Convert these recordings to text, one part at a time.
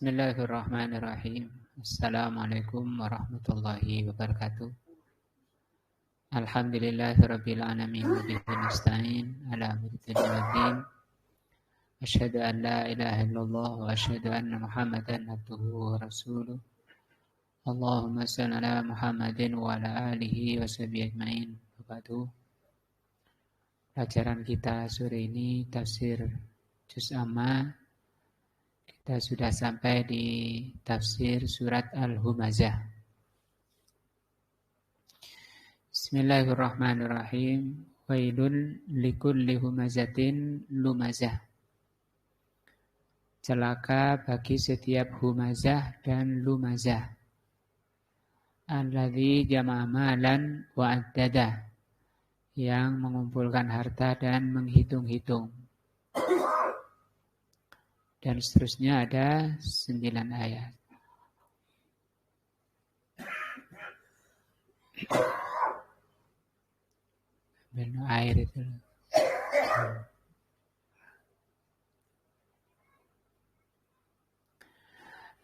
Bismillahirrahmanirrahim. Assalamualaikum warahmatullahi wabarakatuh. Alhamdulillahirabbil alamin wa bihi nasta'in ala amri waddin. Asyhadu an la ilaha illallah wa asyhadu anna Muhammadan abduhu wa rasuluh. Allahumma shalli ala Muhammadin wa ala alihi wa sahbihi ajmain. Wabarakatuh. Pelajaran kita sore ini tafsir juz amma. Kita sudah sampai di tafsir surat Al-Humazah. Bismillahirrahmanirrahim. Wailun likulli humazatin lumazah. Celaka bagi setiap humazah dan lumazah. Alladzi jama'a malan wa addada. Yang mengumpulkan harta dan menghitung-hitung. Dan seterusnya ada 9 ayat. Minum air itu.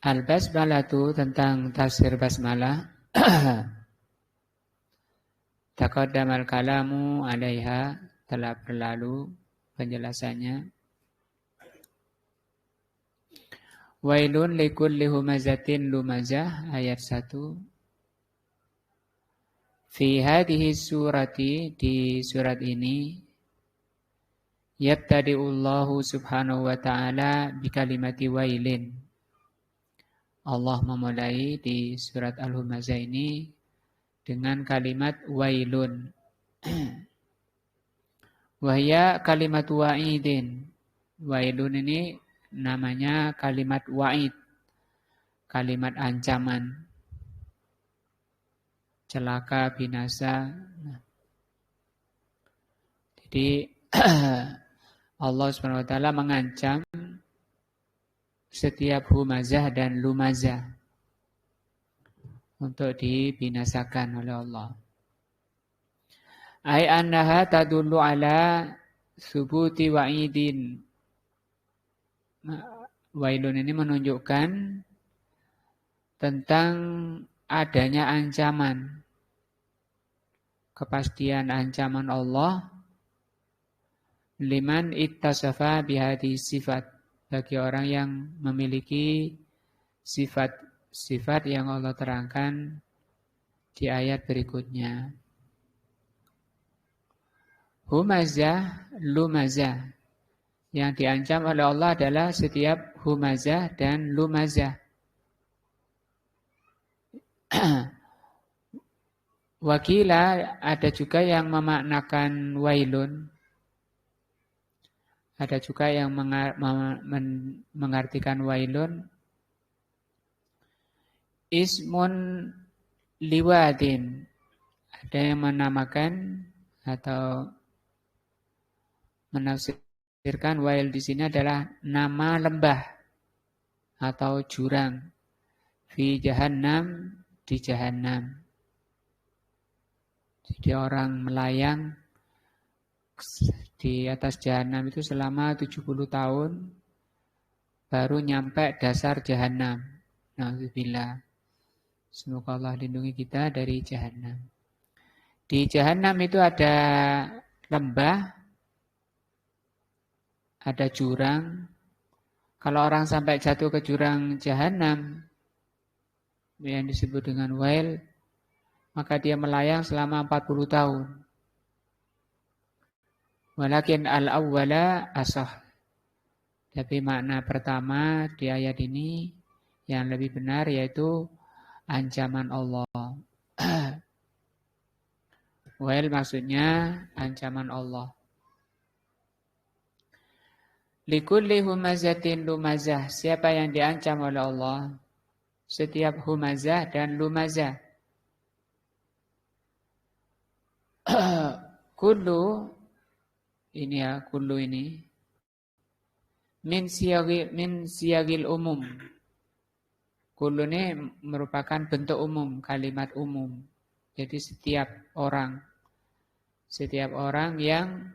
Al-Basmalatu tentang tafsir basmalah. Taqaddamal kalamu 'alaiha, telah berlalu penjelasannya. Wailun likulli humazatin lumazah, ayat 1. Fi hadhihi surati, di surat ini, yabtadi'ullahu subhanahu wa ta'ala bi kalimati wailin. Allah memulai di surat Al-Humazah ini dengan kalimat wailun. Wahya kalimat wa'idin. Wailun ini namanya kalimat wa'id, kalimat ancaman, celaka, binasa. Jadi Allah SWT mengancam setiap humazah dan lumazah untuk dibinasakan oleh Allah. Ai annaha tadullu ala subuti wa'idin. Wailun ini menunjukkan tentang adanya ancaman, kepastian ancaman Allah liman ittasafa bihadhi sifat, bagi orang yang memiliki sifat-sifat yang Allah terangkan di ayat berikutnya. Humazah, lumazah. Yang diancam oleh Allah adalah setiap humazah dan lumazah. Wakila, ada juga yang memaknakan wailun. Ada juga yang mengartikan wailun. Ismun liwadin. Ada yang menamakan atau menafsirkan wail di sini adalah nama lembah atau jurang. Fi jahannam, di jahannam. Jadi orang melayang di atas jahannam itu selama 70 tahun baru nyampe dasar jahannam. Na'udzubillah. Semoga Allah lindungi kita dari jahannam. Di jahannam itu ada lembah, ada jurang. Kalau orang sampai jatuh ke jurang jahannam yang disebut dengan wail, maka dia melayang selama 40 tahun. Walakin al-awwala asah. Tapi makna pertama di ayat ini yang lebih benar yaitu ancaman Allah. Wail maksudnya ancaman Allah. Likulli humazatin lumazah. Siapa yang diancam oleh Allah? Setiap humazah dan lumazah. Kullu ini ya, kullu ini min siyagil umum. Kullu ini merupakan bentuk umum, kalimat umum. Jadi setiap orang yang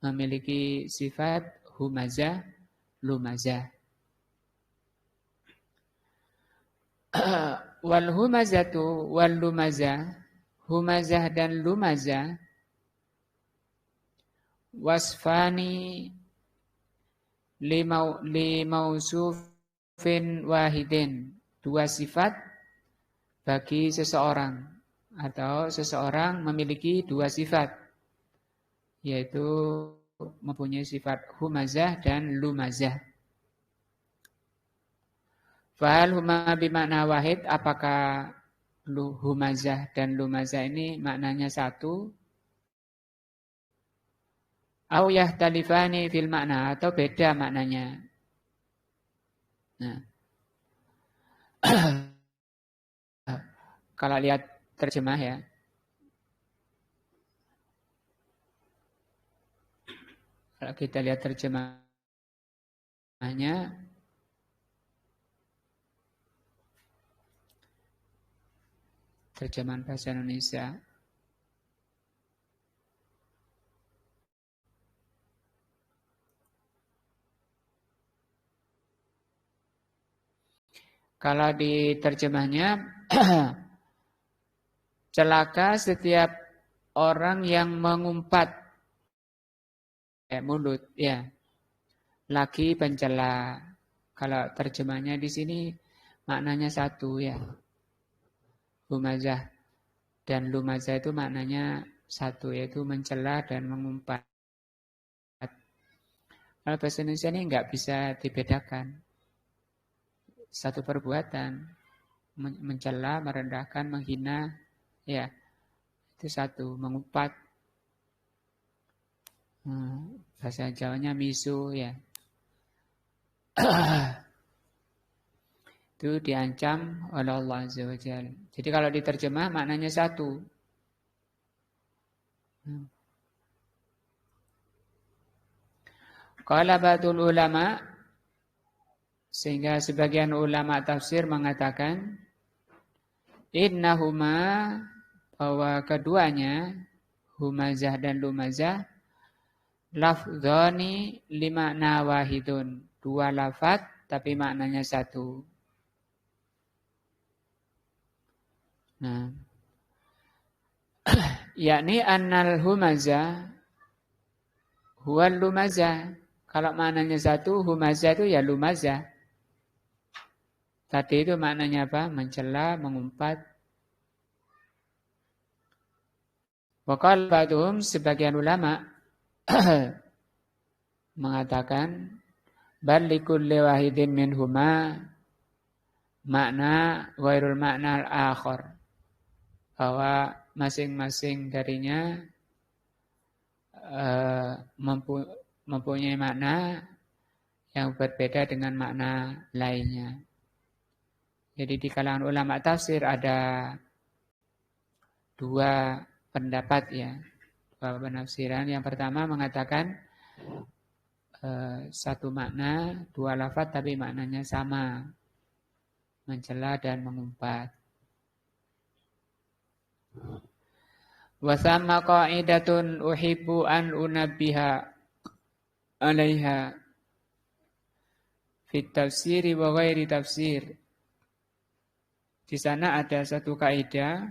memiliki sifat humazah, lumazah. Wal humazatu wal lumazah, humazah dan lumazah, wasfani limausufin wahidin, dua sifat bagi seseorang, atau seseorang memiliki dua sifat, yaitu mempunyai sifat humazah dan lumazah. Fahal huma bimakna wahid, apakah humazah dan lumazah ini maknanya satu? Au yahtalifani fil makna, atau beda maknanya. Nah, kalau lihat terjemah ya. Kalau kita lihat terjemahnya, terjemahan bahasa Indonesia, kalau di terjemahnya celaka setiap orang yang mengumpat mulut, ya, lagi pencela. Kalau terjemahnya di sini maknanya satu, ya. Humazah dan lumazah itu maknanya satu, yaitu mencela dan mengumpat. Kalau bahasa Indonesia ini nggak bisa dibedakan. Satu perbuatan, mencela, merendahkan, menghina, ya, itu satu. Mengumpat, bahasa Jawanya misu, ya. Itu diancam oleh Allah Azza wa Jalla. Jadi kalau diterjemah maknanya satu. Qala ba'dul ulama, sehingga sebagian ulama tafsir mengatakan innahuma, bahwa keduanya humazah dan lumazah lafdzani limakna wahidun, dua lafaz tapi maknanya satu. Nah, yakni annal humazah huwal lumazah. Kalau maknanya satu, humazah itu ya lumazah. Tadi itu maknanya apa? Mencela, mengumpat. Wa qala ba'dhum, sebagian ulama mengatakan bal likulli wahidin minhuma makna ghairul makna al-akhar, bahwa masing-masing darinya mempunyai makna yang berbeda dengan makna lainnya. Jadi di kalangan ulama tafsir ada dua pendapat, ya, dua penafsiran. Yang pertama mengatakan satu makna, dua lafaz tapi maknanya sama, mencela dan mengumpat. Wa thamma qa'idatun uhibbu an unabbiha 'alaiha fit tafsiri wa ghairi tafsir. Di sana ada satu kaidah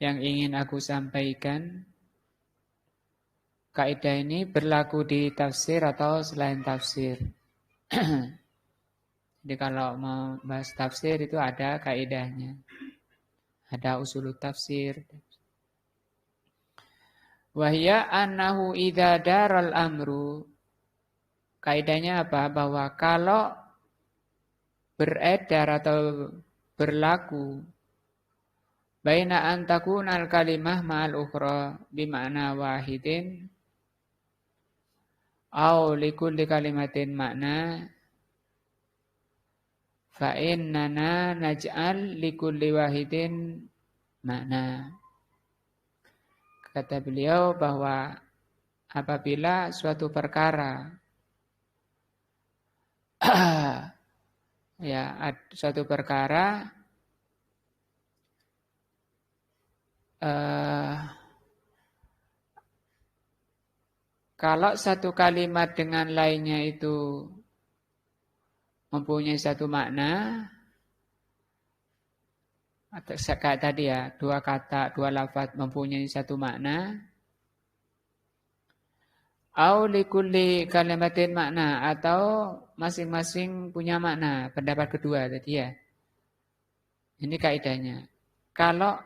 yang ingin aku sampaikan. Kaidah ini berlaku di tafsir atau selain tafsir. Jadi kalau mau bahas tafsir itu ada kaidahnya. Ada usulut tafsir. Wahya annahu idza daral amru. Kaidahnya apa? Bahwa kalau beredar atau berlaku baina an takunal kalimah ma'al ukhra bima'na wahidin au likulli kalimatin makna fa innana naj'al likulli wahidin makna. Kata beliau bahwa apabila suatu perkara ya, suatu perkara kalau satu kalimat dengan lainnya itu mempunyai satu makna, kayak tadi ya, dua kata, dua lafaz mempunyai satu makna. Au likulli kalimatin makna, atau masing-masing punya makna, pendapat kedua tadi ya. Ini kaidahnya. Kalau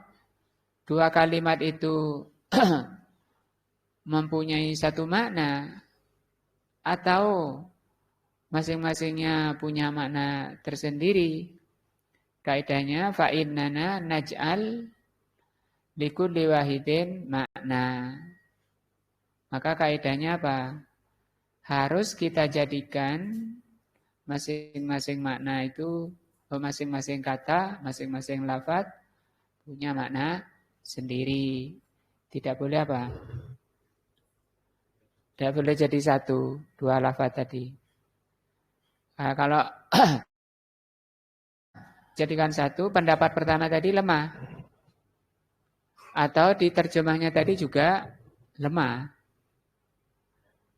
dua kalimat itu mempunyai satu makna, atau masing-masingnya punya makna tersendiri, kaidahnya fa'innana naj'al likulli wahidin makna. Maka kaidahnya apa? Harus kita jadikan masing-masing makna itu, masing-masing kata, masing-masing lafaz punya makna sendiri. Tidak boleh apa? Tidak boleh jadi satu, dua lafaz tadi. Nah, kalau jadikan satu, pendapat pertama tadi lemah. Atau diterjemahnya tadi juga lemah.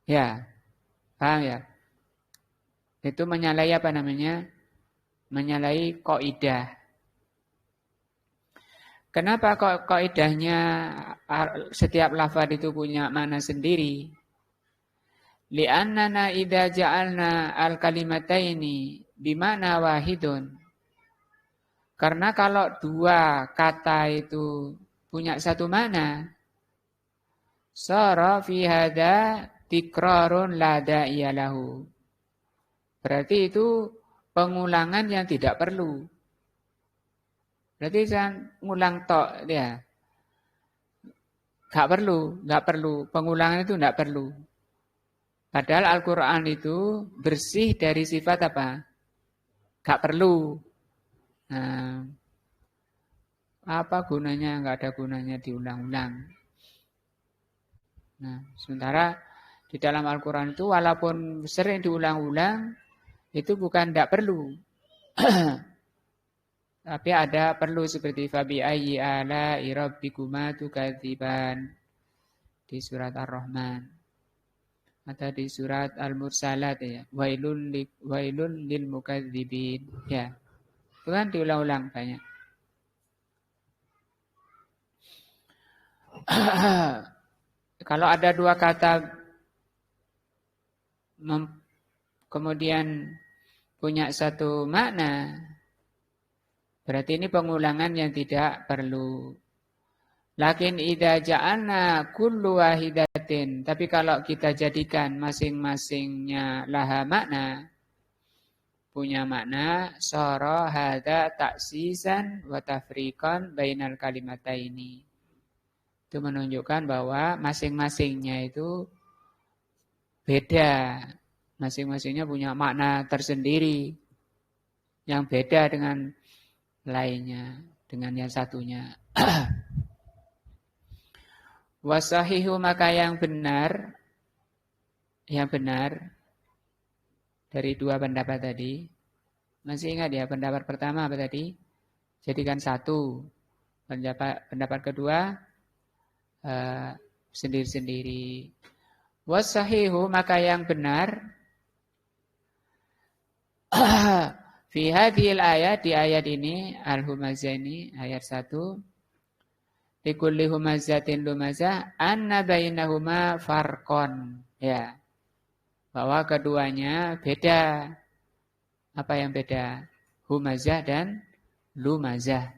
Ya, paham ya? Itu menyalahi apa namanya? Menyalahi kaidah. Kenapa kok kaidahnya setiap lafaz itu punya makna sendiri? Li'annana idza ja'alna al-kalimataini bimana wahidun. Karena kalau dua kata itu punya satu makna, sara fi hadza tikrarun la da'iya lahu. Berarti itu pengulangan yang tidak perlu. Berarti saya ngulang tok ya. Enggak perlu. Pengulangan itu enggak perlu. Padahal Al-Qur'an itu bersih dari sifat apa? Enggak perlu. Nah, apa gunanya? Enggak ada gunanya diulang-ulang. Nah, sementara di dalam Al-Quran itu walaupun sering diulang-ulang, itu bukan tidak perlu. Tapi ada perlu seperti fabi ayyi ala'i rabbikuma tukadziban di surat Ar-Rahman. Atau di surat Al-Mursalat ya, wailul lil mukadzibin. Ya. Itu kan diulang-ulang banyak. Kalau ada dua kata kemudian punya satu makna, berarti ini pengulangan yang tidak perlu. Lakin idza ja'alna kullu wahidatin, tapi kalau kita jadikan masing-masingnya laha makna, punya makna, sara hadza taksisan wa tafriqan bainal kalimataini. Itu menunjukkan bahwa masing-masingnya itu beda. Masing-masingnya punya makna tersendiri yang beda dengan lainnya, dengan yang satunya. Wasahihu, maka yang benar dari dua pendapat tadi. Masih ingat ya pendapat pertama apa tadi? Jadikan satu. Pendapat kedua sendiri-sendiri. Wasahihu, maka yang benar fi hadhil ayat, di ayat ini al-humazah ini ayat 1, likulli humazatin lumazah anna bainahuma farqon, ya, bahwa keduanya beda. Apa yang beda? Humazah dan lumazah.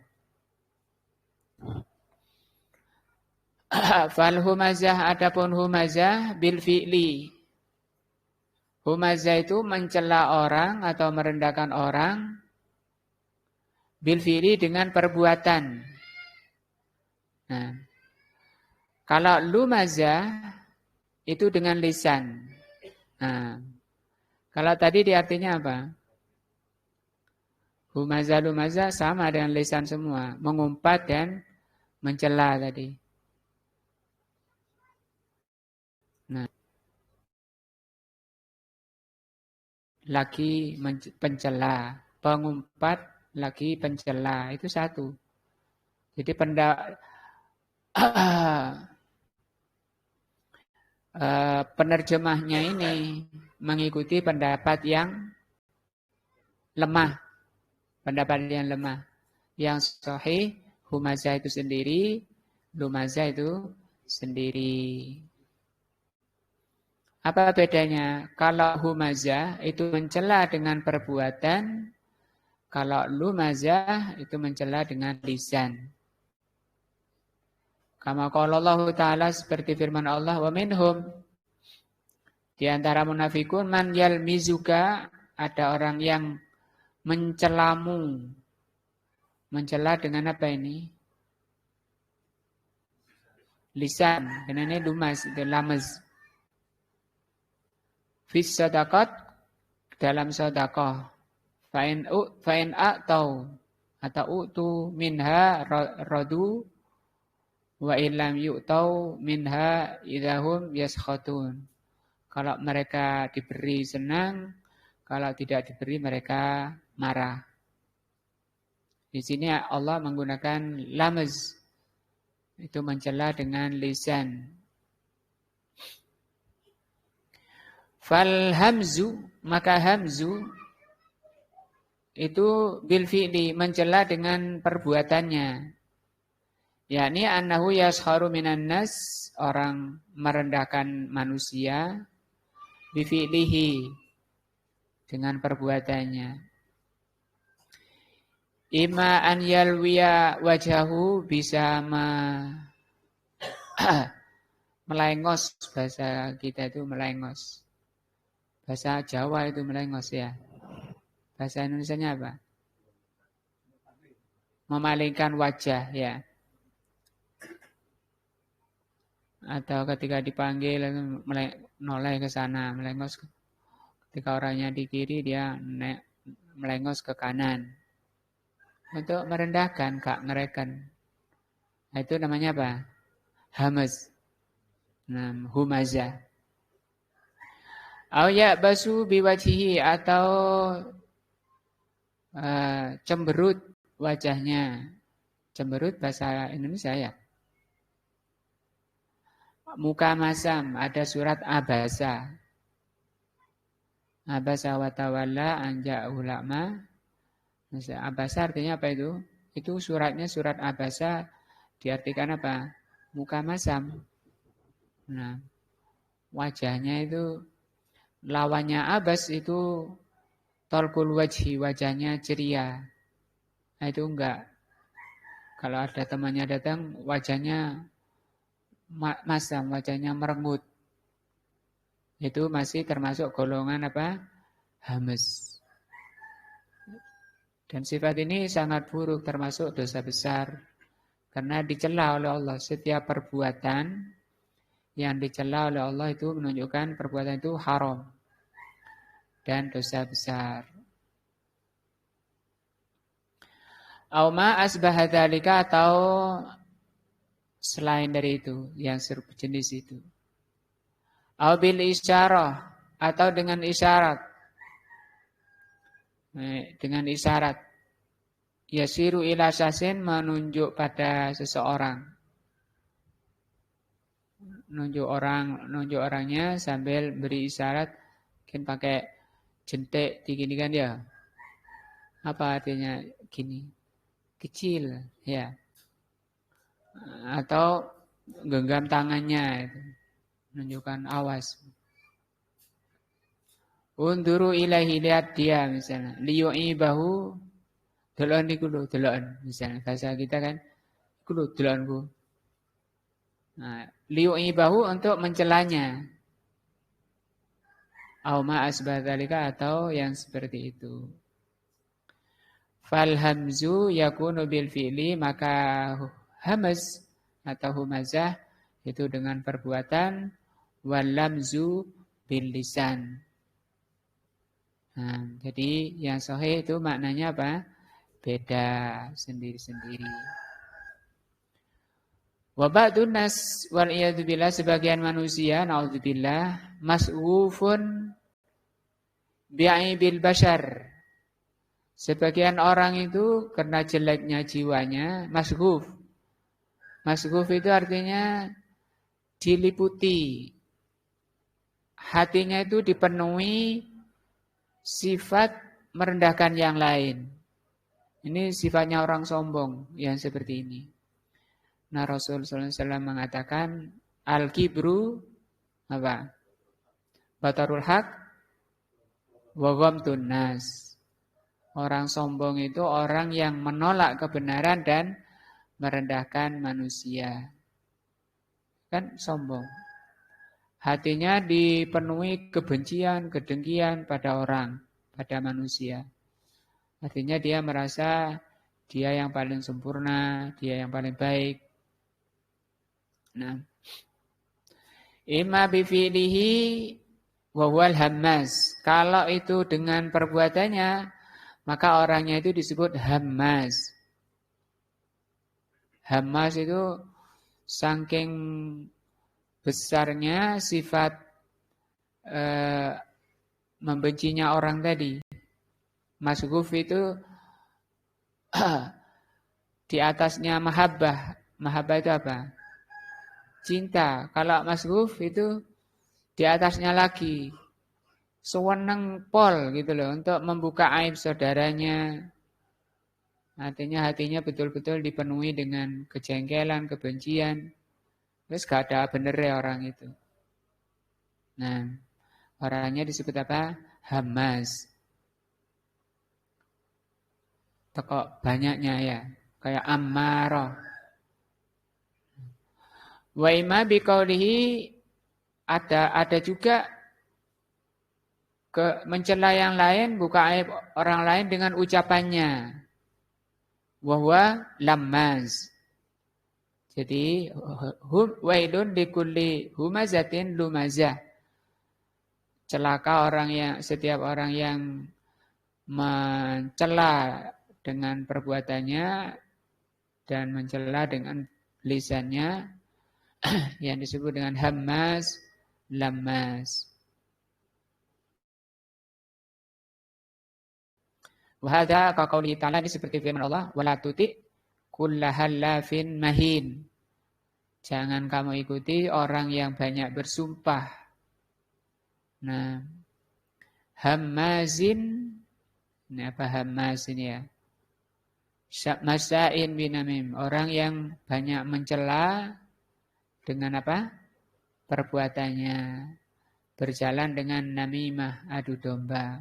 Fal humazah, adapun humazah bil fi'li. Humazah itu mencela orang atau merendahkan orang bil fi'li dengan perbuatan. Nah, kalau lumazah itu dengan lisan. Nah, kalau tadi di artinya apa? Humazah, lumazah sama dengan lisan semua, mengumpat dan mencela tadi. Nah, lagi pencela, pengumpat, lagi pencela, itu satu. Jadi penerjemahnya ini mengikuti pendapat yang lemah. Pendapat yang lemah. Yang sahih humazah itu sendiri, lumazah itu sendiri. Apa bedanya? Kalau humazah itu mencela dengan perbuatan, kalau lumazah itu mencela dengan lisan. Kama qala Allah Ta'ala seperti firman Allah, wa minhum, di antara munafikun man yalmizuka, ada orang yang mencelamu. Mencela dengan apa ini? Lisan. Dan ini lumas, itu lamaz. Fis sadaqat, dalam sedekah. Fa'in a'tau atau utu minha radu wa illam yu'tau minha idahum yaskhatun. Kalau mereka diberi senang, kalau tidak diberi mereka marah. Di sini Allah menggunakan lamaz, itu mencela dengan lisan. Fal hamzu, maka hamzu itu bil fi'li, mencela dengan perbuatannya. Yakni annahu yasharu minan nas, orang merendahkan manusia, bi fi'lihi, dengan perbuatannya. Ima an yalwiya wajahu, bisa melengos, bahasa kita itu melengos. Bahasa Jawa itu melengos ya. Bahasa Indonesianya apa? Memalingkan wajah ya. Atau ketika dipanggil noleh ke sana, melengos. Ketika orangnya di kiri dia melengos ke kanan. Untuk merendahkan, gak ngereken. Nah, itu namanya apa? Hamaz. Nah, humazah. Au ya'basu biwajhihi, atau cemberut wajahnya. Cemberut bahasa Indonesia ya. Muka masam, ada surat abasa. Abasa wa tawalla an ja'ahu la'ma. Abasa artinya apa itu? Itu suratnya surat abasa, diartikan apa? Muka masam. Nah, wajahnya itu, lawannya abas itu tolkul wajhi, wajahnya ceria. Nah, itu enggak. Kalau ada temannya datang, wajahnya masam, wajahnya merengut. Itu masih termasuk golongan apa? Hamas. Dan sifat ini sangat buruk, termasuk dosa besar. Karena dicela oleh Allah. Setiap perbuatan yang dicela oleh Allah itu menunjukkan perbuatan itu haram dan dosa besar. Auma asbahadzalika, atau selain dari itu, yang serupa jenis itu. Au bil isyarah, atau dengan isyarat. Dengan isyarat. Yasiru ila syasin, menunjuk pada seseorang. Nunjuk orangnya sambil beri isyarat, mungkin pakai jentik digini kan ya. Apa artinya gini? Kecil ya. Atau genggam tangannya itu. Menunjukkan awas. Unduru ilahi, lihat dia misalnya. Liyu'ibahu, delon iku lho, delon. Misalnya bahasa kita kan, iku lho delonku. Nah, liyu'ibahu untuk mencelanya. Auma asbadzalika, atau yang seperti itu. Fal hamzu yakunu bil fi'li, maka hamaz atau humazah itu dengan perbuatan, wal lamzu bil lisan. Nah, jadi yang sahih itu maknanya apa? Beda sendiri-sendiri. Wa ba'dun nas wal iyadu billah, sebagian manusia naudzubillah mas'ufun bi'aibil bashar. Sebagian orang itu karena jeleknya jiwanya masghuf. Masghuf itu artinya diliputi. Hatinya itu dipenuhi sifat merendahkan yang lain. Ini sifatnya orang sombong yang seperti ini. Nah, Rasul sallallahu alaihi wasallam mengatakan al-kibru apa? Batarul haq wa ghamtun nas. Orang sombong itu orang yang menolak kebenaran dan merendahkan manusia. Kan sombong. Hatinya dipenuhi kebencian, kedengkian pada orang, pada manusia. Artinya dia merasa dia yang paling sempurna, dia yang paling baik. Nah, imma bifi'lihi wa huwal hammas. Kalau itu dengan perbuatannya, maka orangnya itu disebut hammas. Hammas itu saking besarnya sifat membencinya orang tadi. Masghuf itu di atasnya mahabbah. Mahabbah itu apa? Cinta. Kalau masghuf itu di atasnya lagi. Sewenang pol gitu loh untuk membuka aib saudaranya. Artinya hatinya betul-betul dipenuhi dengan kejengkelan, kebencian. Terus gak ada benernya orang itu. Nah, orangnya disebut apa? Hamas. Teko banyaknya ya. Kayak ammarah. Wa imma biqaulihi ada juga mencela yang lain, buka aib orang lain dengan ucapannya. Wa huwa lammaz. Jadi wailun likulli humazatin lumazah. Celaka setiap orang yang mencela dengan perbuatannya dan mencela dengan lisannya yang disebut dengan hammas, lammas. Wahada kaqauli ta'ala, ini seperti firman Allah, wala tuti kullahallafin mahin. Jangan kamu ikuti orang yang banyak bersumpah. Nah, hammazin, ini apa hammaz ini ya? Masain binamim, orang yang banyak mencela dengan apa? Perbuatannya. Berjalan dengan namimah, adu domba.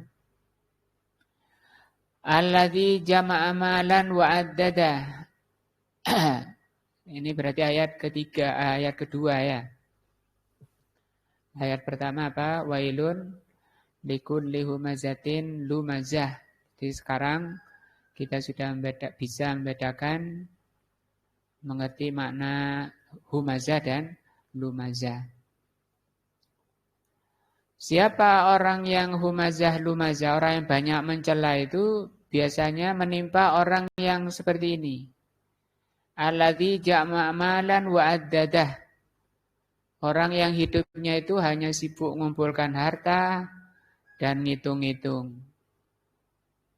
Alladzi jama'a malan wa addada. Ini berarti ayat kedua ya. Ayat pertama apa? Wailun likulli humazatin lumazah. Jadi sekarang kita sudah bisa membedakan, mengerti makna humazah dan lumazah. Siapa orang yang humazah lumazah, orang yang banyak mencela itu biasanya menimpa orang yang seperti ini. Alladzi jama'a malan wa addadah. Orang yang hidupnya itu hanya sibuk mengumpulkan harta dan ngitung-ngitung.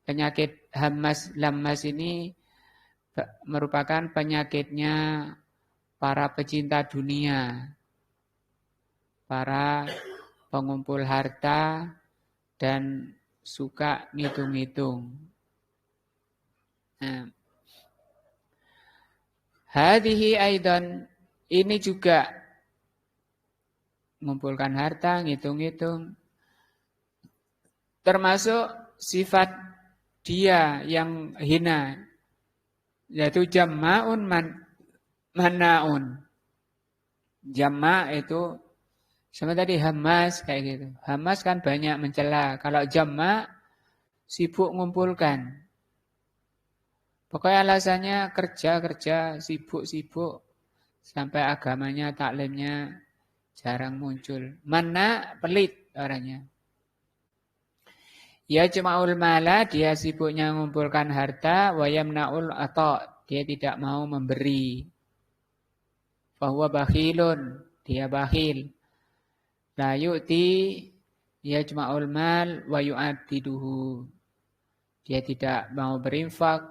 Penyakit hammas lammas ini merupakan penyakitnya para pecinta dunia, para pengumpul harta dan suka ngitung-ngitung. Nah, hadhihi aidan, ini juga mengumpulkan harta, ngitung-ngitung, termasuk sifat dia yang hina, yaitu jamma'un mana'un. Jamma' itu sama tadi hamas kayak gitu. Hamas kan banyak mencela. Kalau jamma' sibuk ngumpulkan. Pokoknya alasannya kerja, sibuk, sampai agamanya, taklimnya jarang muncul. Mana pelit orangnya. Ya jama'ul mala, dia sibuknya mengumpulkan harta, wa yamna'ul ata', dia tidak mau memberi. Fahuwa bakhilun, dia bakhil. La yu'ti yajma'ul mal wa yu'addiduhu. Dia tidak mau berinfak,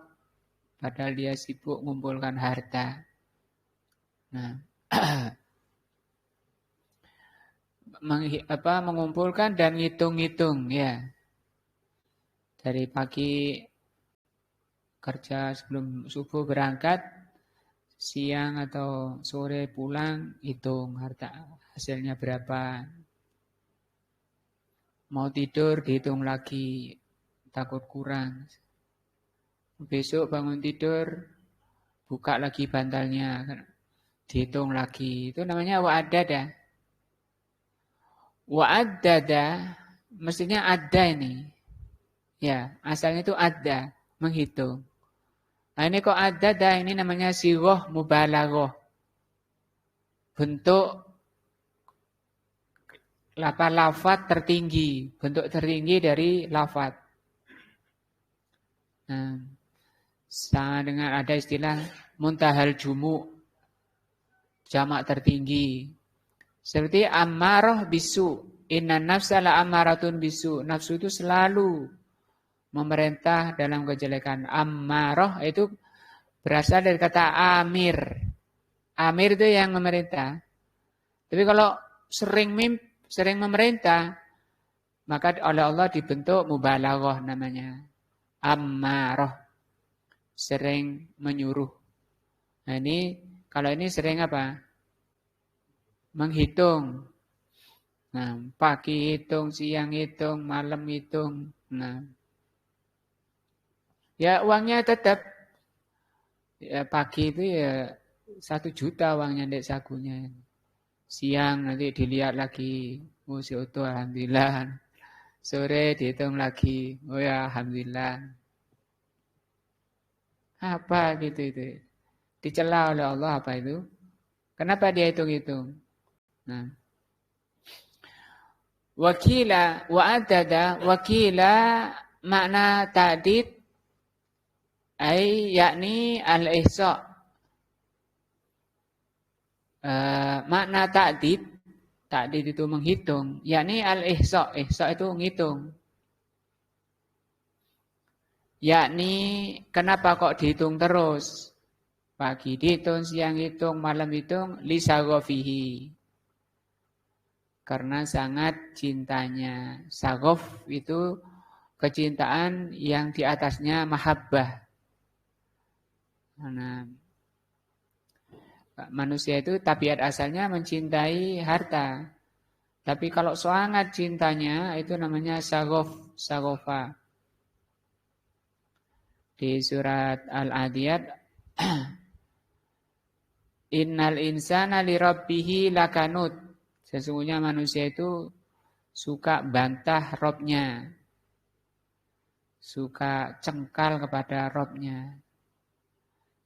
padahal dia sibuk mengumpulkan harta. Nah, mengumpulkan dan ngitung-ngitung ya. Dari pagi kerja sebelum subuh berangkat, siang atau sore pulang, hitung harta hasilnya berapa. Mau tidur dihitung lagi, takut kurang. Besok bangun tidur, buka lagi bantalnya, dihitung lagi. Itu namanya wa'adada. Wa'adada, mestinya ada ini. Ya, asalnya itu ada, menghitung. Nah ini kok ada dah, ini namanya sighah mubalaghah. Bentuk lafaz tertinggi, bentuk tertinggi dari lafaz. Nah, sama dengan ada istilah muntahal jumu, jamak tertinggi. Seperti ammarah bisu, inna nafsa la ammaratun bisu. Nafsu itu selalu memerintah dalam kejelekan. Ammarah itu berasal dari kata amir. Amir itu yang memerintah. Tapi kalau sering memerintah, maka oleh Allah dibentuk mubalaghah namanya. Ammarah. Sering menyuruh. Nah ini, kalau ini sering apa? Menghitung. Nah, pagi hitung, siang hitung, malam hitung. Nah, ya uangnya tetap. Ya pagi itu ya 1 juta uangnya di sakunya. Siang nanti dilihat lagi. Oh si utuh alhamdulillah. Sore dihitung lagi. Oh ya alhamdulillah. Apa gitu itu? Dicela oleh Allah apa itu? Kenapa dia hitung-hitung? Nah. Wakila wa'adada wakila makna ta'did yakni al-ihsa. Makna ta'did itu menghitung, yakni al-ihsa. Ihsa itu menghitung. Yakni kenapa kok dihitung terus? Pagi dihitung, siang hitung, malam hitung, lisaghafihi. Karena sangat cintanya. Saghaf itu kecintaan yang di atasnya mahabbah. Nah, manusia itu tabiat asalnya mencintai harta. Tapi kalau sangat cintanya itu namanya saghaf, saghafa. Di surat Al-Adiyat Innal insana lirabbih lakanut. Sesungguhnya manusia itu suka bantah Robnya. Suka cengkal kepada Robnya.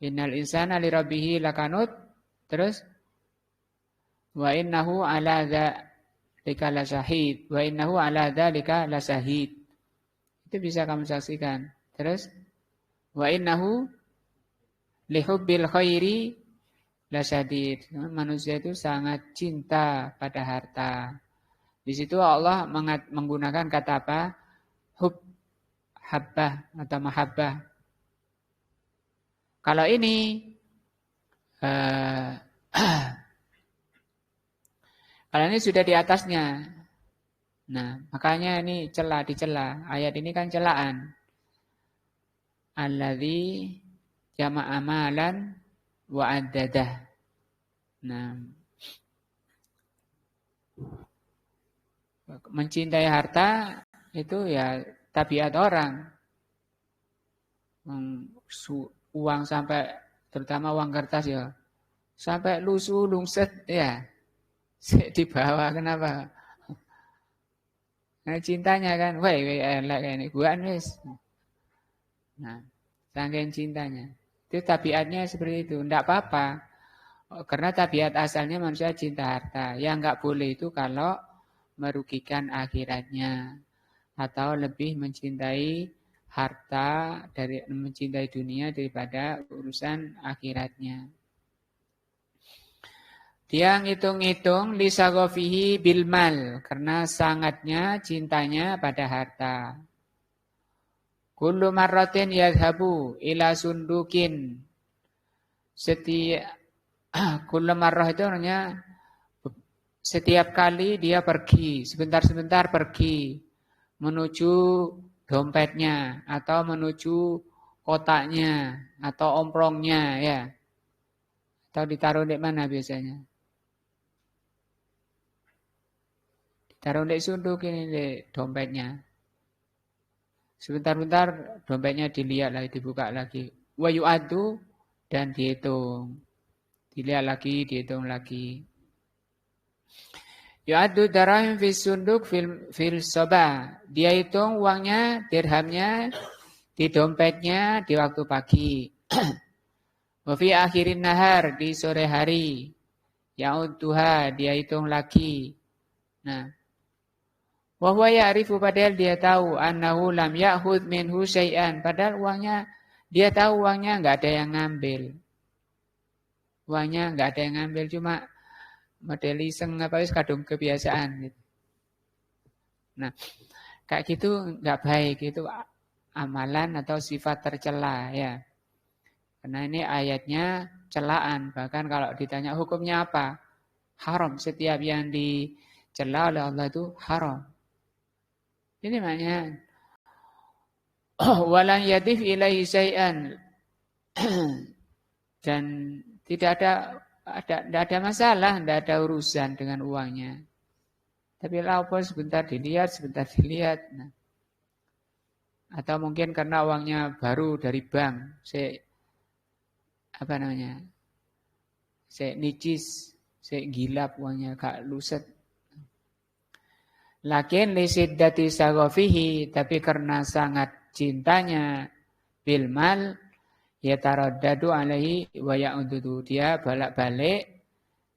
Innal insana lirabbih lakanut. Terus wa innahu ala dzalika lasyahid. Wa innahu ala dzalika lasyahid. Itu bisa kamu saksikan. Terus wa innahu lihubbil khairi lasyadid. Manusia itu sangat cinta pada harta. Di situ Allah menggunakan kata apa? Hub, habbah atau mahabbah. Kalau ini kalau ini sudah di atasnya. Nah, makanya ini dicela. Ayat ini kan celaan. Alladzi jama'a malan wa addadah. Nah, mencintai harta itu ya tabiat orang. Uang sampai, terutama uang kertas ya, sampai lusuh lungset ya, di bawah. Kenapa? Nah, cintanya kan, wah elek ini buan wis. Nah, saking cintanya. Itu tabiatnya seperti itu, enggak apa-apa. Karena tabiat asalnya manusia cinta harta. Yang enggak boleh itu kalau merugikan akhiratnya. Atau lebih mencintai harta, dari mencintai dunia daripada urusan akhiratnya. Dia ngitung-ngitung lisaghafihi bilmal. Karena sangatnya cintanya pada harta. Kullu marratin yadhabu ila sundukin. Kullu marrah itu artinya setiap kali dia pergi, sebentar-sebentar pergi menuju dompetnya atau menuju kotaknya atau omplongnya ya. Atau ditaruh di mana biasanya? Ditaruh di sunduk ini di dompetnya. Sebentar-bentar dompetnya dilihat lagi, dibuka lagi. Wa yu'addu dan dihitung. Dilihat lagi, dihitung lagi. Yu'addu darahim fis sunduk fil soba. Dia hitung uangnya, dirhamnya di dompetnya di waktu pagi. Wa fi akhirin nahar di sore hari. Ya'udduha dia hitung lagi. Nah, wa huwa ya'rifu padahal dia tahu annahu lam ya'khudh minhu syai'an. Padahal uangnya dia tahu uangnya enggak ada yang ngambil. Uangnya enggak ada yang ngambil cuma model iseng apa wis kadung kebiasaan gitu. Nah, kayak gitu enggak baik, itu amalan atau sifat tercela ya. Karena ini ayatnya celaan, bahkan kalau ditanya hukumnya apa? Haram, setiap yang dicela oleh Allah itu haram. Ini maknanya walan yadif ilaihi syai'an dan tidak ada masalah, tidak ada urusan dengan uangnya. Tapi lapor sebentar dilihat. Nah. Atau mungkin karena uangnya baru dari bank, saya nicis, saya gilap uangnya, gak luset. Lakin lisiddati sagofihi, tapi karena sangat cintanya bilmal, ya taraddadu alaihi wa ya'ududu, dia balik-balik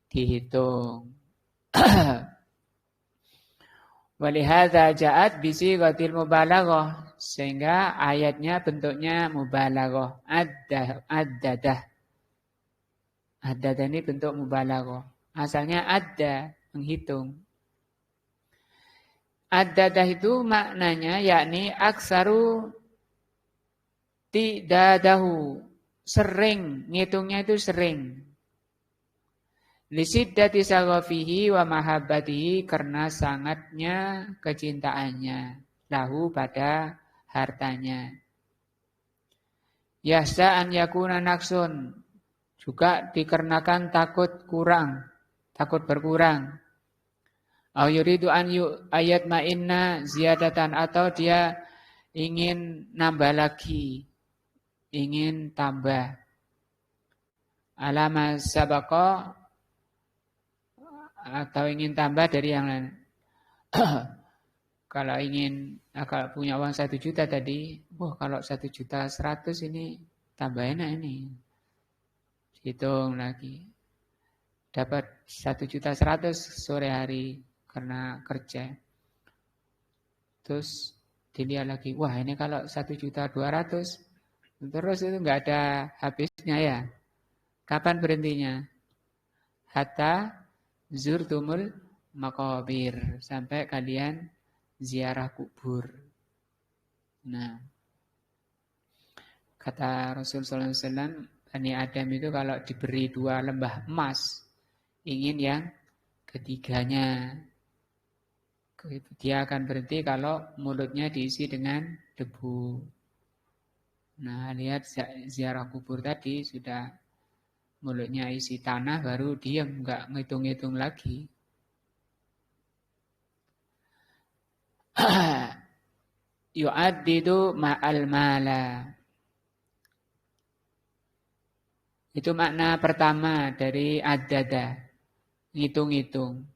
dihitung. Walihadza ja'at bisighatil mubalaghah, sehingga ayatnya bentuknya mubalaghah, addadah. Addadah ini bentuk mubalaghah. Asalnya adda, menghitung. Addadah itu maknanya yakni aksaru tidadahu, sering, ngitungnya itu sering. Lisiddati saghafihi wa mahabbatihi, karena sangatnya kecintaannya lahu pada hartanya. Yasa an yakuna naksun, juga dikarenakan takut berkurang. Au yuridu an ayat ma'inna ziyadatan, atau dia ingin nambah lagi, ingin tambah. Alama sabaqa, atau ingin tambah dari yang lain. Kalau punya uang 1 juta tadi, kalau 1.100.000 ini tambah enak ini. Hitung lagi. Dapat 1.100.000 sore hari karena kerja. Terus dilihat lagi, wah ini kalau 1.200.000, terus itu enggak ada habisnya ya. Kapan berhentinya? Hatta zurtumul maqabir, sampai kalian ziarah kubur. Nah, kata Rasulullah SAW, Bani Adam itu kalau diberi 2 lembah emas, ingin yang ketiganya. Dia akan berhenti kalau mulutnya diisi dengan debu. Nah, lihat ziarah kubur tadi sudah mulutnya isi tanah, baru diam, enggak ngitung-ngitung lagi. Yu'addidu ma'al mala. Itu makna pertama dari addada, ngitung-ngitung.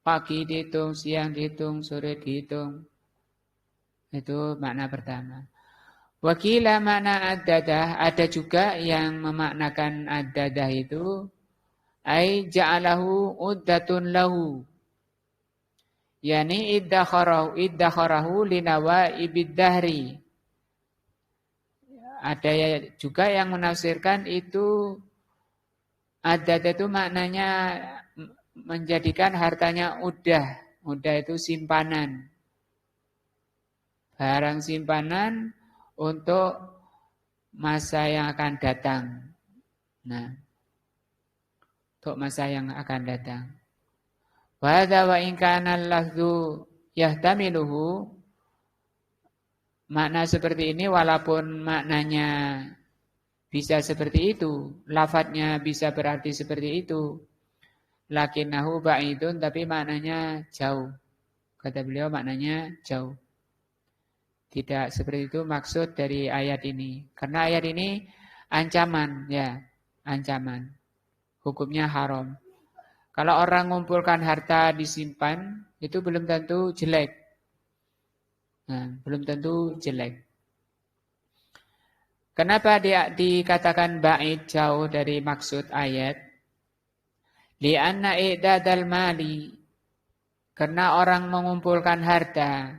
Pagi dihitung, siang dihitung, sore dihitung. Itu makna pertama. Wakila makna addadah, ada juga yang memaknakan addadah itu ai ja'alahu uddatun lahu. Yani iddakharahu linawaibid dahri. Ada juga yang menafsirkan itu addadah itu maknanya menjadikan hartanya udah itu simpanan. Barang simpanan untuk masa yang akan datang. Nah, untuk masa yang akan datang. Wa hadza wa in kana al-lafdhu yahtamiluhu, makna seperti ini walaupun maknanya bisa seperti itu, lafadznya bisa berarti seperti itu, lakinnahu ba'idun, tapi maknanya jauh. Kata beliau maknanya jauh. Tidak seperti itu maksud dari ayat ini. Karena ayat ini ancaman, ya, ancaman. Hukumnya haram. Kalau orang mengumpulkan harta disimpan, itu belum tentu jelek. Nah, belum tentu jelek. Kenapa dia dikatakan ba'id, jauh dari maksud ayat? Li'anna i'dadal mali, karena orang mengumpulkan harta,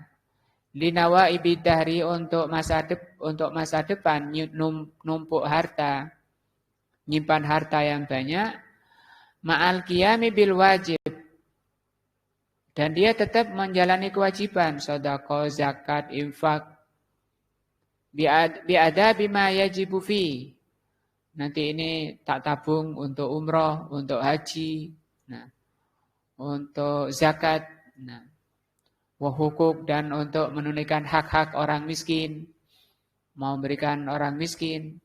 linawa ibidahri, untuk masa depan, numpuk harta, nyimpan harta yang banyak, ma'al qiyami bil wajib, dan dia tetap menjalani kewajiban, sedekah, zakat, infak, biada bima yajibu fi. Nanti ini tak tabung untuk umroh, untuk haji, nah, untuk zakat, nah, wahukuk, dan untuk menunaikan hak-hak orang miskin, mau memberikan orang miskin.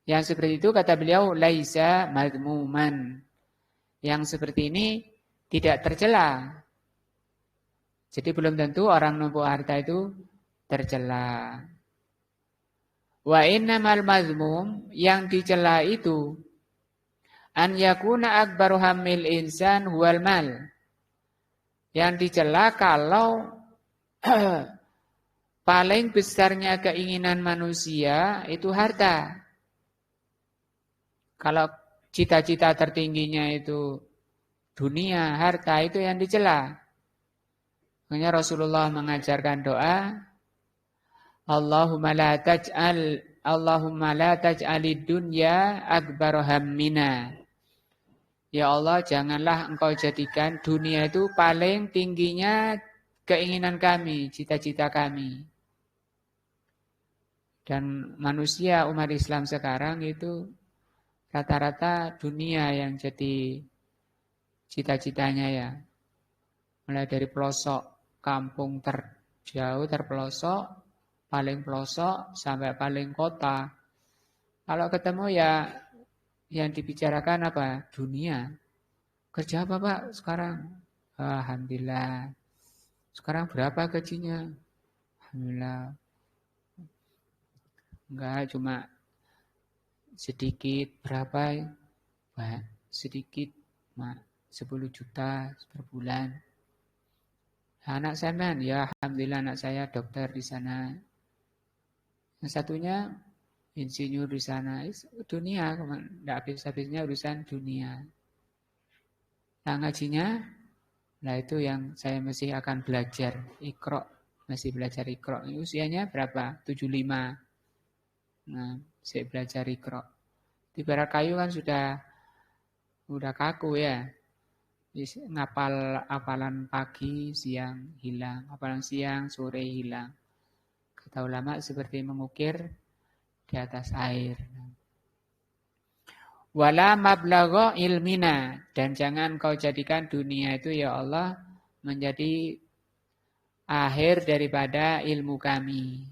Yang seperti itu kata beliau laisa madmuman. Yang seperti ini tidak tercela. Jadi belum tentu orang numpuk harta itu tercela. Wa innamal mazmum, yang dicela itu an yakuna akbaru hamil insan huwal mal. Yang dicela kalau paling besarnya keinginan manusia itu harta. Kalau cita-cita tertingginya itu dunia, harta, itu yang dicela. Makanya Rasulullah mengajarkan doa, Allahumma la taj'alid dunya akbar hammina. Ya Allah, janganlah engkau jadikan dunia itu paling tingginya keinginan kami, cita-cita kami. Dan manusia umat Islam sekarang itu rata-rata dunia yang jadi cita-citanya, ya. Mulai dari pelosok kampung terjauh, terpelosok, paling pelosok, sampai paling kota. Kalau ketemu ya yang dibicarakan apa? Dunia. Kerja apa Pak sekarang? Alhamdulillah. Sekarang berapa gajinya? Alhamdulillah. Enggak, cuma sedikit. Berapa? Sedikit. 10 juta per bulan. Anak saya man, ya alhamdulillah anak saya dokter di sana. Yang satunya insinyur di sana. Dunia, tidak habis-habisnya urusan dunia. Nah ngajinya, nah itu yang saya masih akan belajar Iqra, masih belajar Iqra. Usianya berapa? 75. Nah, saya belajar Iqra. Di barat kayu kan sudah kaku, ya. Ngapal apalan pagi, siang hilang, apalan siang, sore hilang. Kata ulama seperti mengukir di atas air. Wala mablagha ilmina, dan jangan kau jadikan dunia itu ya Allah menjadi akhir daripada ilmu kami.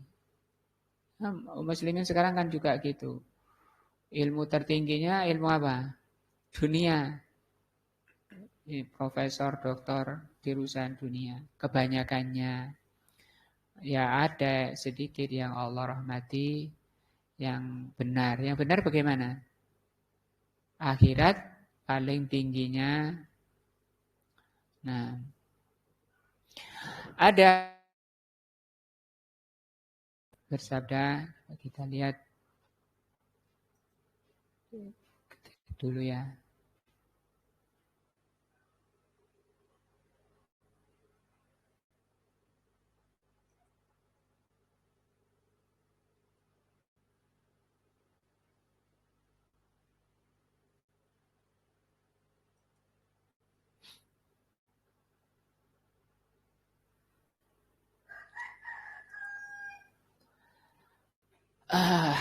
Muslimin sekarang kan juga gitu. Ilmu tertingginya ilmu apa? Dunia. Profesor, doktor di urusan dunia. Kebanyakannya. Ya ada sedikit yang Allah rahmati, yang benar. Yang benar bagaimana? Akhirat paling tingginya. Nah, ada bersabda, kita lihat dulu ya.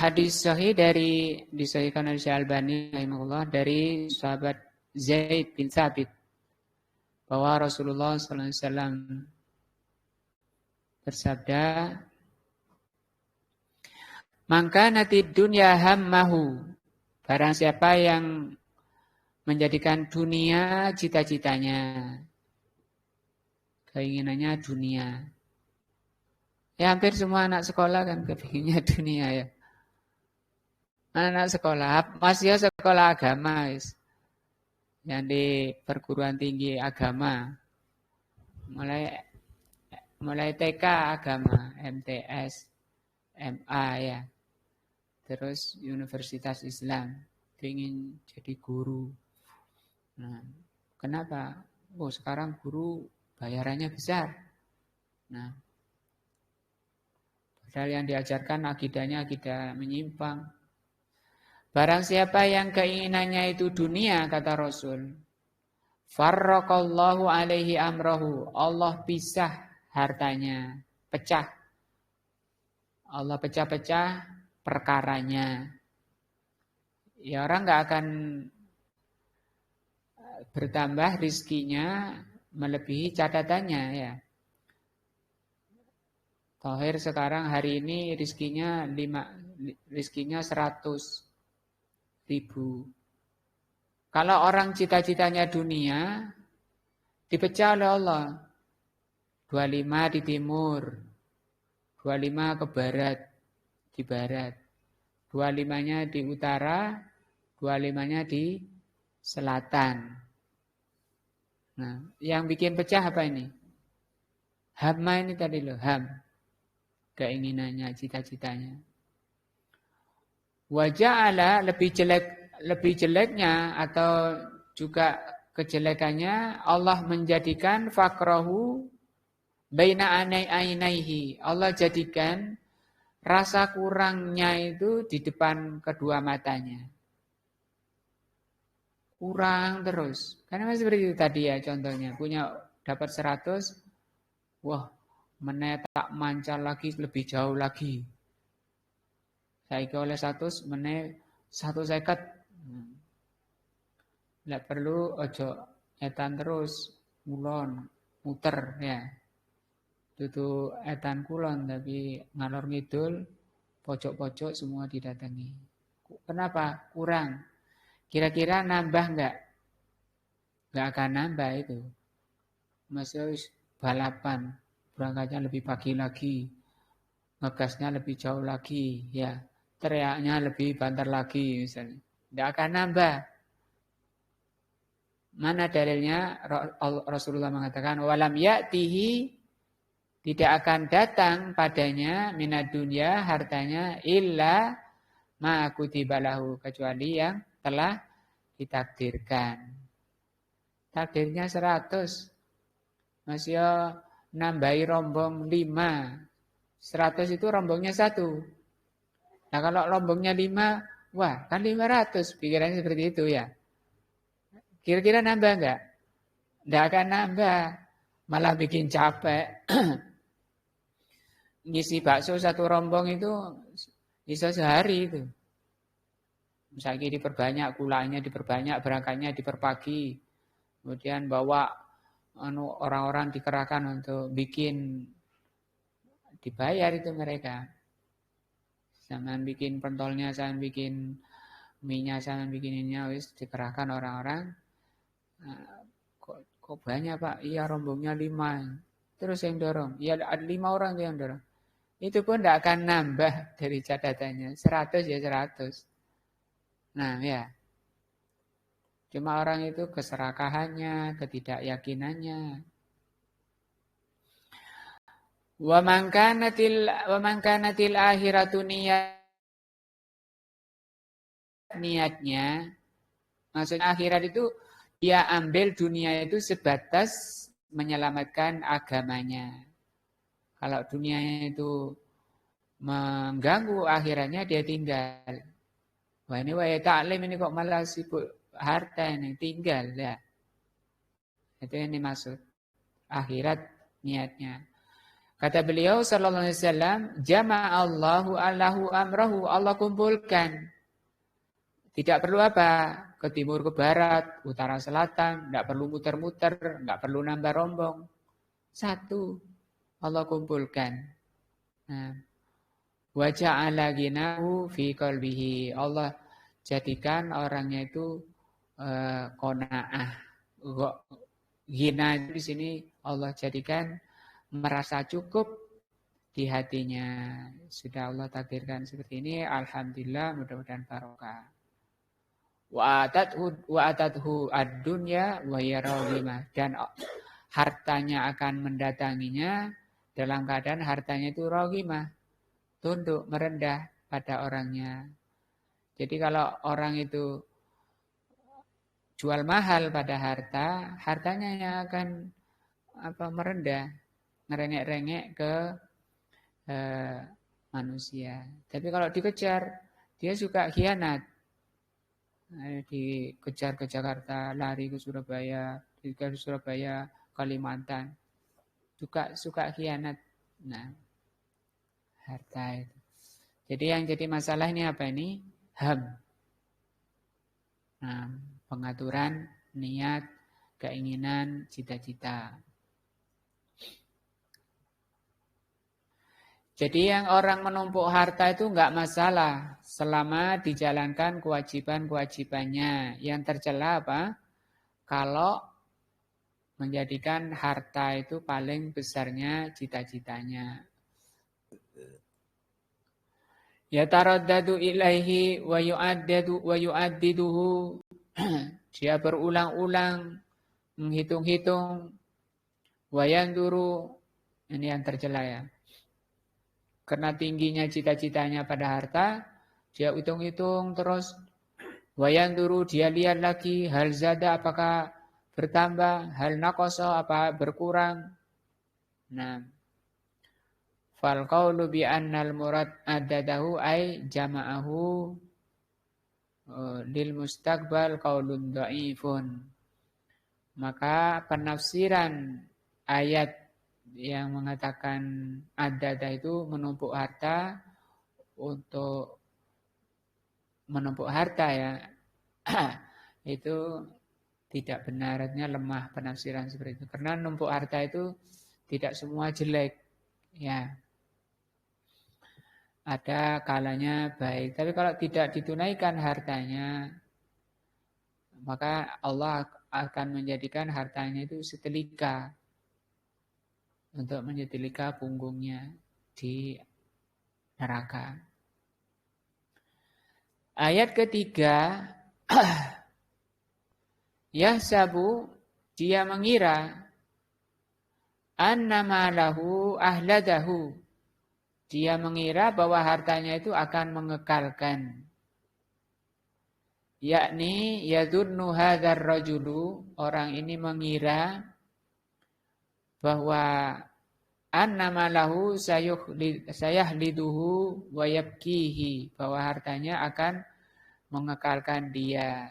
Hadis sahih dari disahihkan oleh Syekh Albani rahimahullah dari sahabat Zaid bin Thabit bahwa Rasulullah SAW bersabda, Mangkanatid dunya hammahu. Barang siapa yang menjadikan dunia cita-citanya. Keinginannya dunia. Ya hampir semua anak sekolah kan kepinginnya dunia ya. Anak sekolah, masih sekolah agama, yang di perguruan tinggi agama, mulai TK agama, MTS, MA ya, terus Universitas Islam, ingin jadi guru. Nah, kenapa? Oh sekarang guru bayarannya besar. Nah, padahal yang diajarkan akidahnya akidah menyimpang. Barang siapa yang keinginannya itu dunia, kata Rasul, farraqallahu alaihi amrahu. Allah pisah hartanya, pecah. Allah pecah-pecah perkaranya. Ya orang nggak akan bertambah rizkinya melebihi catatannya ya. Thohir sekarang hari ini rizkinya 100.000. Kalau orang cita-citanya dunia, dipecah oleh Allah. 25 di timur, 25 ke barat, di barat. 25-nya di utara, 25-nya di selatan. Nah, yang bikin pecah apa ini? Hamma ini tadi loh, ham. Keinginannya, cita-citanya. Waja'ala lebih jeleknya atau juga kejelekannya Allah menjadikan fakrahu baina ainaihi. Allah jadikan rasa kurangnya itu di depan kedua matanya. Kurang terus. Karena seperti itu tadi ya contohnya. Punya dapat 100, wah menetak mancal lagi lebih jauh lagi. Saiki oleh 100 meneh 150. Nggak perlu ojo etan terus ngulon muter ya. Dudu etan kulon tapi ngalor ngidul pojok-pojok semua didatangi. Kenapa? Kurang. Kira-kira nambah enggak? Enggak akan nambah itu. Masih balapan, berangkatnya lebih pagi lagi. Ngegasnya lebih jauh lagi ya. Teriaknya lebih banter lagi misalnya. Tidak akan nambah. Mana dalilnya? Rasulullah mengatakan walam ya'tihi, tidak akan datang padanya minad dunya hartanya illa ma kutiba lahu, kecuali yang telah ditakdirkan. Takdirnya 100. Masih nambahi rombong 5. 100 itu rombongnya 1. Nah kalau rombongnya 5, wah kan 500. Pikirannya seperti itu ya. Kira-kira nambah enggak? Enggak akan nambah. Malah bikin capek. Ngisi bakso 1 rombong itu bisa sehari itu. Misalnya diperbanyak, gulanya diperbanyak, berangkatnya diperpagi. Kemudian bawa orang-orang dikerahkan untuk bikin, dibayar itu mereka. Jangan bikin pentolnya, jangan bikin minyak, jangan bikin ininya, wis dikerahkan orang-orang. Nah, kok banyak Pak? Iya rombongnya 5. Terus yang dorong, iya ada 5 orang yang dorong. Itu pun tidak akan nambah dari catatannya. 100 ya 100. Nah ya. Cuma orang itu keserakahannya, ketidakyakinannya. Wa man kanatil akhiratu niatnya. Maksudnya akhirat itu dia ambil dunia itu sebatas menyelamatkan agamanya. Kalau dunianya itu mengganggu akhiratnya dia tinggal. Wah ini wahai taklim ini kok malah sibuk harta ini tinggal ya. Itu yang dimaksud akhirat niatnya. Kata beliau sallallahu alaihi wasallam, jama'allahu allahu amrahu, Allah kumpulkan. Tidak perlu apa? Ke timur, ke barat, utara, selatan, tidak perlu muter-muter, tidak perlu nambah rombong. 1 Allah kumpulkan. Nah, Wa ja'ala ghinahu fi qalbihi. Allah jadikan orangnya itu qanaah. Ghina di sini Allah jadikan merasa cukup di hatinya. Sudah Allah takdirkan seperti ini, alhamdulillah, mudah-mudahan barokah. Wa atathu ad-dunya wa yarawimah, dan hartanya akan mendatanginya dalam keadaan hartanya itu rawimah, tunduk, merendah pada orangnya. Jadi kalau orang itu jual mahal pada harta, hartanya yang akan merendah, ngerengek-rengek ke manusia. Tapi kalau dikejar, dia suka khianat. Dikejar ke Jakarta, lari ke Surabaya, dikejar ke Surabaya, Kalimantan. Suka khianat. Nah, harta itu. Jadi yang jadi masalah ini apa ini? HAM. Nah, pengaturan niat, keinginan, cita-cita. Jadi yang orang menumpuk harta itu enggak masalah selama dijalankan kewajiban-kewajibannya. Yang tercela apa? Kalau menjadikan harta itu paling besarnya cita-citanya. Ya taraddadu ilaihi wa yu'addiduhu. Dia berulang-ulang menghitung-hitung, wa yanduru. Ini yang tercela ya. Karena tingginya cita-citanya pada harta, dia hitung-hitung terus. Wayan duru, dia lihat lagi, hal zada apakah bertambah, hal nakoso apa berkurang. Nah, fal qawlu bi annal murad adadahu ay jama'ahu lil mustaqbal qawlun dha'ifun. Maka penafsiran ayat yang mengatakan adada itu menumpuk harta, untuk menumpuk harta ya, itu tidak benar, artinya lemah penafsiran seperti itu. Karena menumpuk harta itu tidak semua jelek, ya. Ada kalanya baik, tapi kalau tidak ditunaikan hartanya, maka Allah akan menjadikan hartanya itu setelika, untuk menyetelika punggungnya di neraka. Ayat ketiga, yahsabu, dia mengira, annama lahu ahladahu, dia mengira bahwa hartanya itu akan mengekalkan. Yakni yadunnu hadzal rajulu, orang ini mengira bahwa annama lahu sayahliduhu wa yabkihi, bahwa hartanya akan mengekalkan dia.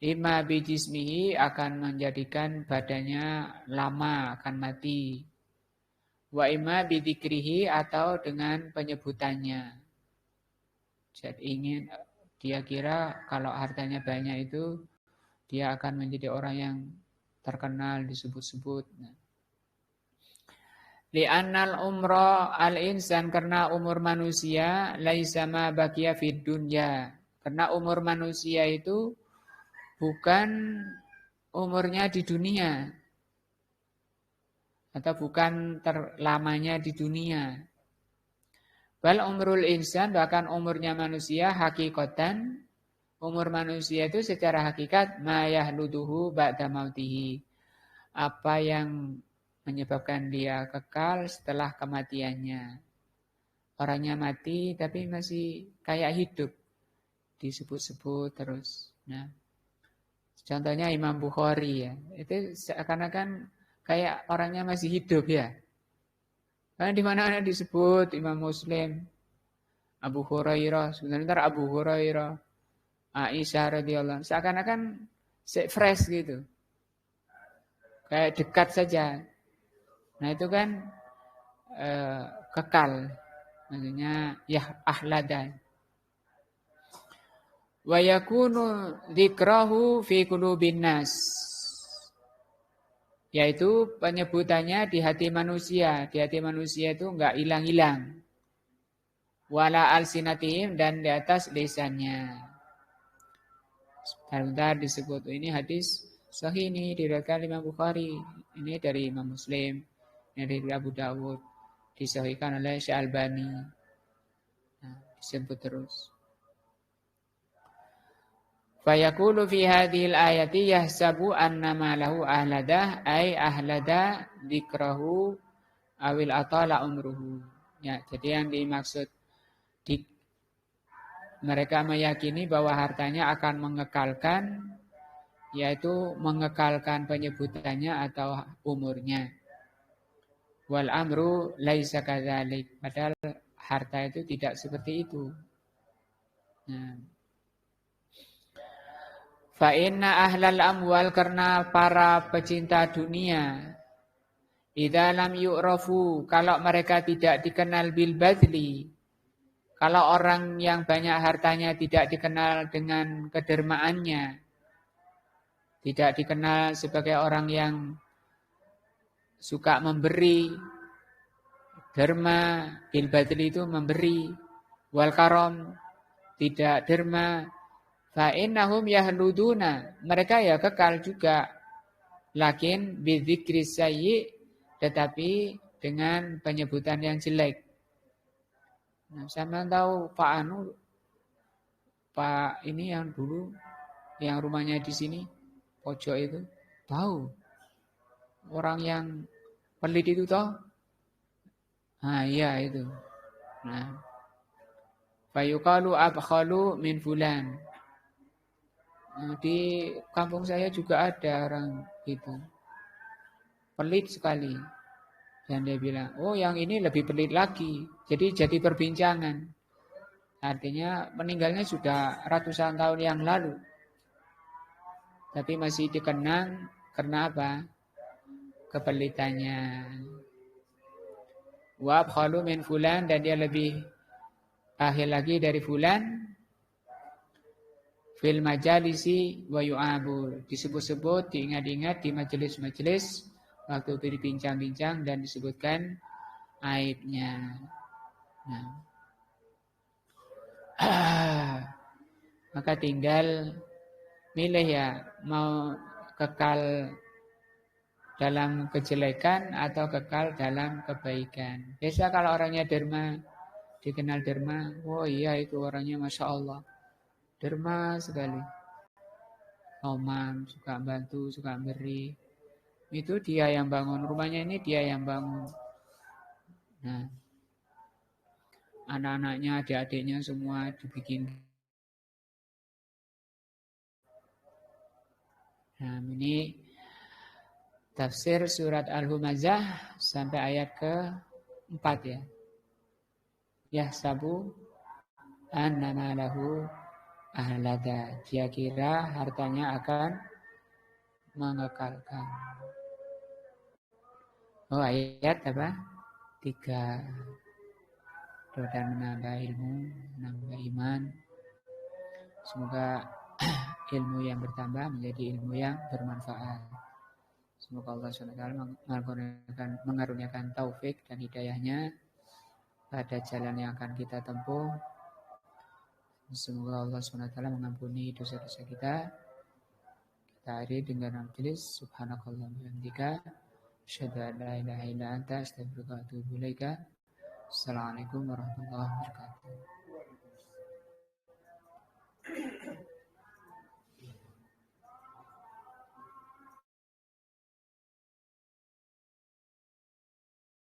Ima bijismihi, akan menjadikan badannya lama, akan mati. Wa ima bidzikrihi, atau dengan penyebutannya. Jadi dia kira kalau hartanya banyak itu dia akan menjadi orang yang terkenal, disebut-sebut. Li'annal umra al-insan, karena umur manusia laisa ma baqiya fid dunya. Karena umur manusia itu bukan umurnya di dunia, atau bukan terlamanya di dunia. Bal umrul insan, bahkan umurnya manusia hakikatan, umur manusia itu secara hakikat ma yahluduhu ba'da mautihi, apa yang menyebabkan dia kekal setelah kematiannya. Orangnya mati tapi masih kayak hidup, disebut-sebut terus. Nah, contohnya Imam Bukhari ya, itu seakan-akan kayak orangnya masih hidup ya. Karena di mana-mana disebut Imam Muslim, Abu Hurairah, sebenarnya Abu Hurairah, Aisyah radhiyallahu anha, seakan-akan fresh gitu. Kayak dekat saja. Nah, itu kan kekal. Maksudnya ya ahladan. Wa yakunu dzikrahu fi qulubin nas. Yaitu penyebutannya di hati manusia. Di hati manusia itu enggak hilang-hilang. Wala alsinatihim, dan di atas lisannya. Sebentar disebut ini hadis sahih ini diriwayatkan Imam Bukhari. Ini dari Imam Muslim. Ini dari Abu Dawud. Disahihkan oleh Syalbani. Nah, disebut terus. Fayaqulu fi hadhil ayati yahsabu annama lahu ahladah ay ahlada dzikrahu awil atala umruhu. Ya, jadi yang dimaksud mereka meyakini bahwa hartanya akan mengekalkan, yaitu mengekalkan penyebutannya atau umurnya. Wal amru laisa kadzalik. Padahal harta itu tidak seperti itu. Nah, fa inna ahlal amwal, karena para pecinta dunia, idza lam yu'rafu, kalau mereka tidak dikenal bil badli, kalau orang yang banyak hartanya tidak dikenal dengan kedermaannya, tidak dikenal sebagai orang yang suka memberi, derma, bil badli itu memberi, wal karam tidak derma, fa innahum yahluduna, mereka ya kekal juga, lakin bidzikri sayyi, tetapi dengan penyebutan yang jelek. Nah, sama tahu Pak Anu, Pak ini yang dulu yang rumahnya di sini pojok itu, tahu orang yang pelit itu toh? Nah, iya itu. Nah, fayuqalu abkhalu min fulan. Nah, di kampung saya juga ada orang itu. Pelit sekali. Dan dia bilang, oh yang ini lebih pelit lagi. Jadi perbincangan. Artinya meninggalnya sudah ratusan tahun yang lalu. Tapi masih dikenang karena apa? Kepelitannya. Wa abkhalu min fulan, dan dia lebih akhir lagi dari fulan. Fil majalisi wa yu'abul, disebut-sebut, diingat-ingat di majelis-majelis, waktu itu dibincang-bincang dan disebutkan aibnya. Nah. Maka tinggal milih ya, mau kekal dalam kejelekan atau kekal dalam kebaikan. Biasa kalau orangnya derma, dikenal derma, oh iya itu orangnya Masya Allah, derma sekali. Omam, suka bantu, suka beri. Itu dia yang bangun. Rumahnya ini dia yang bangun. Nah, anak-anaknya, adik-adiknya semua dibikin. Nah, ini tafsir surat Al-Humazah sampai ayat ke-4 ya. Yahsabu annama lahu ahlada. Dia kira hartanya akan mengekalkan. Oh, ayat apa? 3. Dan menambah ilmu, menambah iman. Semoga ilmu yang bertambah menjadi ilmu yang bermanfaat. Semoga Allah SWT mengaruniakan taufik dan hidayahnya pada jalan yang akan kita tempuh. Semoga Allah SWT mengampuni dosa-dosa kita. Kita akhiri dengan majelis subhanakallah wa bihamdika asyhadu an la ilaha illa anta astaghfiruka wa atubu ilaika. Assalamualaikum warahmatullahi wabarakatuh.